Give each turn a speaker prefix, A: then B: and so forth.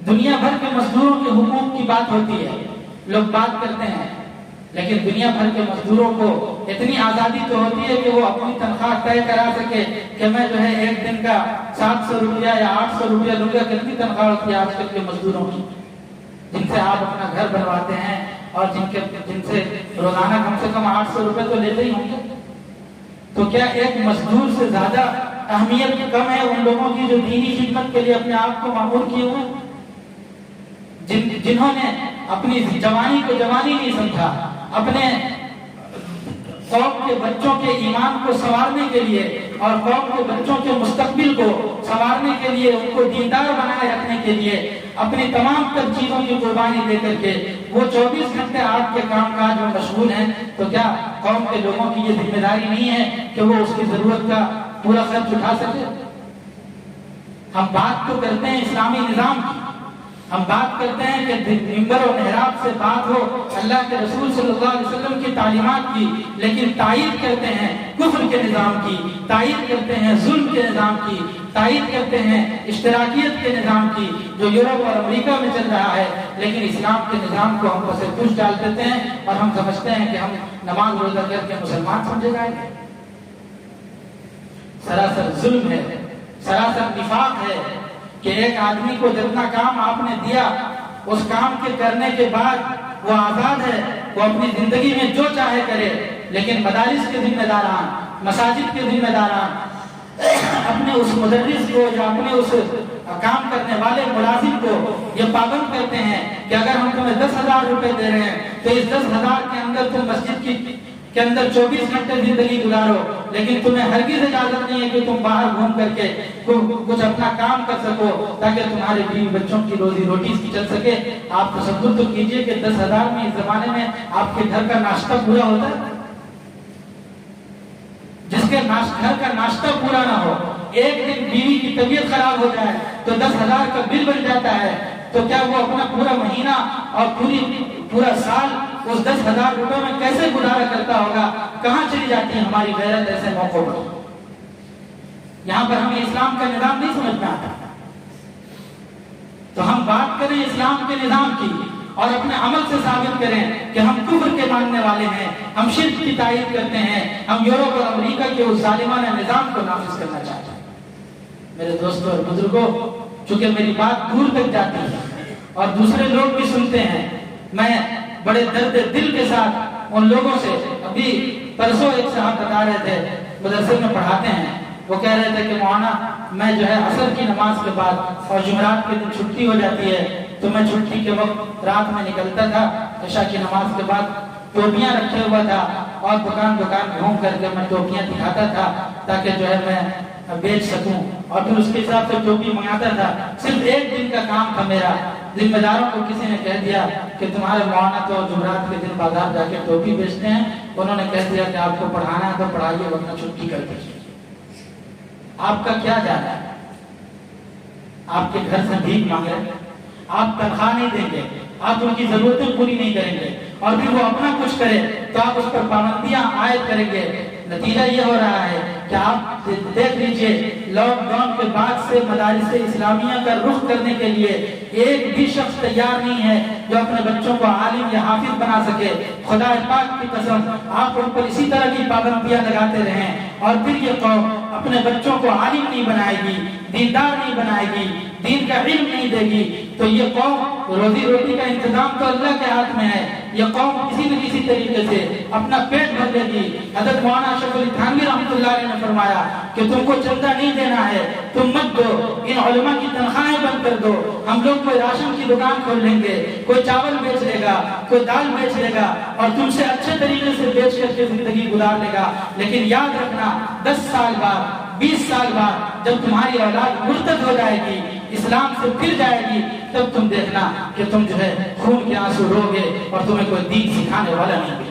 A: دنیا بھر کے مزدوروں کے حقوق کی بات ہوتی ہے، لوگ بات کرتے ہیں، لیکن دنیا بھر کے مزدوروں کو اتنی آزادی تو ہوتی ہے کہ وہ اپنی تنخواہ طے کرا سکے کہ میں جو ہے ایک دن کا 700 روپیہ یا 800 روپیہ لوں گا۔ کتنی تنخواہ ہوتی ہے آج کل کے مزدوروں کی، جن سے آپ اپنا گھر بنواتے ہیں اور جن سے روزانہ کم سے کم 800 روپے تو لیتے ہی ہوں گے۔ تو کیا ایک مزدور سے زیادہ اہمیت کم ہے ان لوگوں کی جو دینی خدمت کے لیے اپنے آپ کو معمور کیے ہوئے، جنہوں نے اپنی جوانی کو جوانی نہیں سمجھا، اپنے قوم کے بچوں کے ایمان کو سنوارنے کے لیے اور قوم کے بچوں کے مستقبل کو سنوارنے کے لیے، ان کو دیندار بنائے رکھنے کے لیے اپنی تمام تر چیزوں کی قربانی دے کر کے وہ 24 گھنٹے آپ کے کام کاج میں مشغول ہیں، تو کیا قوم کے لوگوں کی یہ ذمہ داری نہیں ہے کہ وہ اس کی ضرورت کا پورا خرچ اٹھا سکے؟ ہم بات تو کرتے ہیں اسلامی نظام کی، ہم بات کرتے ہیں کہ منبر و محراب سے بات ہو اللہ کے رسول صلی اللہ علیہ وسلم کی تعلیمات کی، لیکن تائید کرتے ہیں کفر کے نظام کی، تائید کرتے ہیں ظلم کے نظام کی، تائید کرتے ہیں اشتراکیت کے نظام کی جو یورپ اور امریکہ میں چل رہا ہے، لیکن اسلام کے نظام کو ہم پسے پوچھ ڈال دیتے ہیں اور ہم سمجھتے ہیں کہ ہم نماز روزہ کر کے مسلمان سمجھے جائیں گے۔ سراسر ظلم ہے، سراسر نفاق ہے کہ ایک آدمی کو جتنا کام آپ نے دیا اس کام کے کرنے کے بعد وہ آزاد ہے، وہ اپنی زندگی میں جو چاہے کرے، لیکن مدارس کے ذمہ داران، مساجد کے ذمہ داران اپنے اس مدرس کو یا اپنے اس کام کرنے والے ملازم کو یہ پابند کرتے ہیں کہ اگر ہم تمہیں 10,000 روپے دے رہے ہیں تو اس 10,000 کے اندر تم مسجد کے اندر 24 گھنٹے زندگی گزارو، لیکن تمہیں ہرگز اجازت نہیں ہے کہ تم باہر گھوم کر کے کچھ اپنا کام کر سکو تاکہ تمہارے بیوی بچوں کی روزی روٹی چل سکے۔ آپ تصور تو کیجئے کہ 10,000 میں اس زمانے میں آپ کے گھر کا ناشتہ پورا ہوتا ہے؟ جس کے گھر کا ناشتہ پورا نہ ہو، ایک دن بیوی کی طبیعت خراب ہو جائے تو 10,000 کا بل بن جاتا ہے، تو کیا وہ اپنا پورا مہینہ اور پورا سال اس 10,000 روپے میں کیسے گزارا کرتا ہوگا؟ کہاں چلی جاتی ہے ہماری غیرت ایسے موقعوں پر؟ یہاں پر ہمیں اسلام کا نظام نہیں سمجھ میں آتا۔ تو ہم بات کریں اسلام کے نظام کی اور اپنے عمل سے ثابت کریں کہ ہم کفر کے ماننے والے ہیں، ہم شرک کی تائید کرتے ہیں، ہم یورپ اور امریکہ کے اس ظالمانہ نظام کو نافذ کرنا چاہتے ہیں۔ میرے دوستوں اور بزرگوں، چونکہ میری بات دور تک جاتی ہے اور دوسرے لوگ بھی سنتے ہیں، میں بڑے درد دل کے ساتھ ان لوگوں سے، ابھی پرسوں ایک صاحب بتا رہے تھے، مدرسے میں پڑھاتے ہیں، وہ کہہ رہے تھے کہ مولانا میں جو ہے عصر کی نماز کے بعد اور جمعرات کے دن چھٹی ہو جاتی ہے تو میں چھٹی کے وقت رات میں نکلتا تھا، عشاء کی نماز کے بعد ٹوپیاں رکھے ہوا تھا اور دکان گھوم کر کے میں ٹوپیاں دکھاتا تھا تاکہ جو ہے میں بیچ سکوں، اور پھر اس کے حساب سے ٹوپی منگاتا تھا۔ صرف ایک دن کا کام تھا میرا، ذمہ داروں کو کسی نے کہہ دیا کہ تمہارے مولانا تو جمعرات کے دن بازار جا کے ٹوپی بیچتے ہیں، انہوں نے کہہ دیا کہ آپ کو پڑھانا ہے تو پڑھائیے ورنہ چھٹی کر دیجیے۔ آپ کا کیا جانا ہے؟ آپ کے گھر سے بھیک مانگ رہے ہیں، آپ تنخواہ نہیں دیں گے، آپ ان کی ضرورتیں پوری نہیں کریں گے، اور پھر وہ اپنا کچھ کرے تو آپ اس پر پابندیاں عائد کریں گے۔ نتیجہ یہ ہو رہا ہے کہ آپ دیکھ لیجئے لاک ڈاؤن کے بعد سے مدارس اسلامیہ کا رخ کرنے کے لیے ایک بھی شخص تیار نہیں ہے جو اپنے بچوں کو عالم یا حافظ بنا سکے۔ خدا پاک کی قسم، آپ ان پر اسی طرح کی پابندیاں لگاتے رہیں اور پھر یہ قوم اپنے بچوں کو عالم نہیں بنائے گی، دیندار نہیں بنائے گی، دین کا علم نہیں دے گی، تو یہ قوم روزی روٹی کا انتظام تو اللہ کے ہاتھ میں ہے، یہ قوم کسی نہ کسی طریقے سے اپنا پیٹ بھر لے گی۔ حضرت مولانا اشرف علی تھانوی رحمۃ اللہ علیہ نے فرمایا کہ تم کو چندہ نہیں دینا ہے تم مت دو، ان علماء کی تنخواہیں بند کر دو، ہم لوگ کوئی راشن کی دکان کھول لیں گے، کوئی چاول بیچ لے گا، کوئی دال بیچ لے گا اور تم سے اچھے طریقے سے بیچ کر کے زندگی گزار لے گا، لیکن یاد رکھنا 10 سال بعد 20 سال بعد جب تمہاری اولاد مرتد ہو جائے گی، اسلام سے پھر جائے گی، تب تم دیکھنا کہ تم جو ہے خون کے آنسو رو گے اور تمہیں کوئی دین سکھانے والا نہیں ملے۔